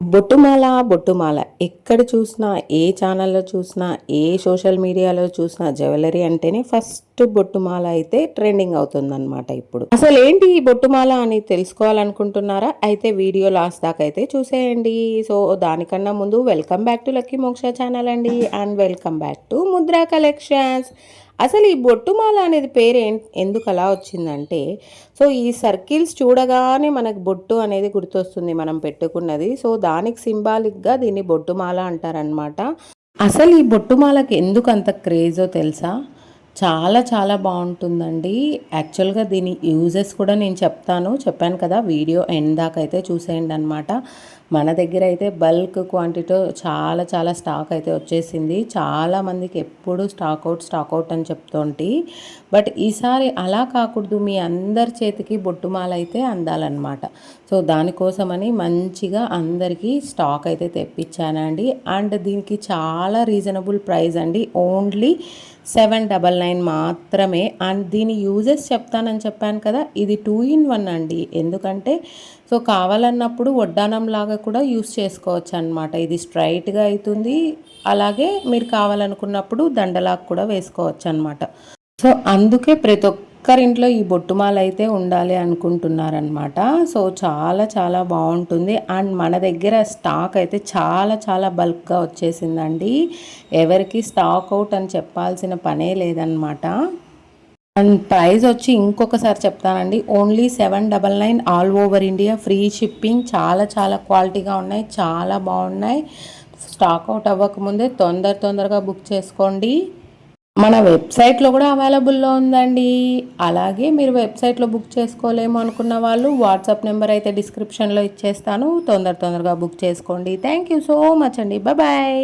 బొట్టుమాల, బొట్టుమాల ఎక్కడ చూసినా, ఏ ఛానల్‌లో చూసినా, ఏ సోషల్ మీడియాలో చూసినా జ్యువెల్లరీ అంటేనే ఫస్ట్ బొట్టుమాల అయితే ట్రెండింగ్ అవుతుందనమాట ఇప్పుడు. అసలేంటి ఈ బొట్టుమాల అని తెలుసుకోవాలనుకుంటున్నారా? అయితే వీడియో లాస్ట్ దాకా అయితే చూసేయండి. సో, దానికన్నా ముందు వెల్కమ్ బ్యాక్ టు లక్కీ మోక్ష ఛానల్ అండి. And welcome back to Mudra collections. అసలు ఈ బొట్టుమాల అనేది పేరు ఎందుకు అలా వచ్చిందంటే, సో ఈ సర్కిల్స్ చూడగానే మనకు బొట్టు అనేది గుర్తొస్తుంది మనం పెట్టుకున్నది. సో దానికి సింబాలిక్గా దీన్ని బొట్టుమాల అంటారనమాట. అసలు ఈ బొట్టుమాలకి ఎందుకు అంత క్రేజో తెలుసా? చాలా చాలా బాగుంటుందండి. యాక్చువల్గా దీని యూజెస్ కూడా నేను చెప్పాను కదా, వీడియో ఎండ్ దాకా అయితే చూసేయండి అనమాట. మన దగ్గర అయితే బల్క్ క్వాంటిటీ చాలా చాలా స్టాక్ అయితే వచ్చేసింది. చాలామందికి ఎప్పుడు స్టాక్ అవుట్ అని చెప్తుంటే, బట్ ఈసారి అలా కాకూడదు, మీ అందరి చేతికి బొట్టుమాల అయితే అందాలన్నమాట. సో దానికోసమని మంచిగా అందరికీ స్టాక్ అయితే తెప్పించానండి. అండ్ దీనికి చాలా రీజనబుల్ ప్రైస్ అండి, ఓన్లీ 799 మాత్రమే. అండ్ దీని యూజెస్ చెప్తానని చెప్పాను కదా, ఇది 2 in 1 అండి. ఎందుకంటే సో కావాలన్నప్పుడు వడ్డానం లాగా కూడా యూస్ చేసుకోవచ్చు అనమాట. ఇది స్ట్రైట్గా అవుతుంది, అలాగే మీరు కావాలనుకున్నప్పుడు దండలాగా కూడా వేసుకోవచ్చు అనమాట. సో అందుకే ప్రతి ఒక్కరింట్లో ఈ బొట్టుమాల అయితే ఉండాలి అనుకుంటున్నారనమాట. సో చాలా చాలా బాగుంటుంది. అండ్ మన దగ్గర స్టాక్ అయితే చాలా చాలా బల్క్గా వచ్చేసిందండి. ఎవరికి స్టాక్ అవుట్ అని చెప్పాల్సిన పనే లేదనమాట. అండ్ ప్రైస్ వచ్చి ఇంకొకసారి చెప్తానండి, only 799 all over India, free shipping. చాలా చాలా క్వాలిటీగా ఉన్నాయి, చాలా బాగున్నాయి. స్టాక్ అవుట్ అవ్వకముందే తొందరగా బుక్ చేసుకోండి. మన వెబ్సైట్లో కూడా అవైలబుల్లో ఉందండి. అలాగే మీరు వెబ్సైట్లో బుక్ చేసుకోలేము అనుకున్న వాళ్ళు వాట్సాప్ నెంబర్ అయితే డిస్క్రిప్షన్లో ఇచ్చేస్తాను. తొందరగా బుక్ చేసుకోండి. థ్యాంక్ యూ సో మచ్ అండి. బాయ్.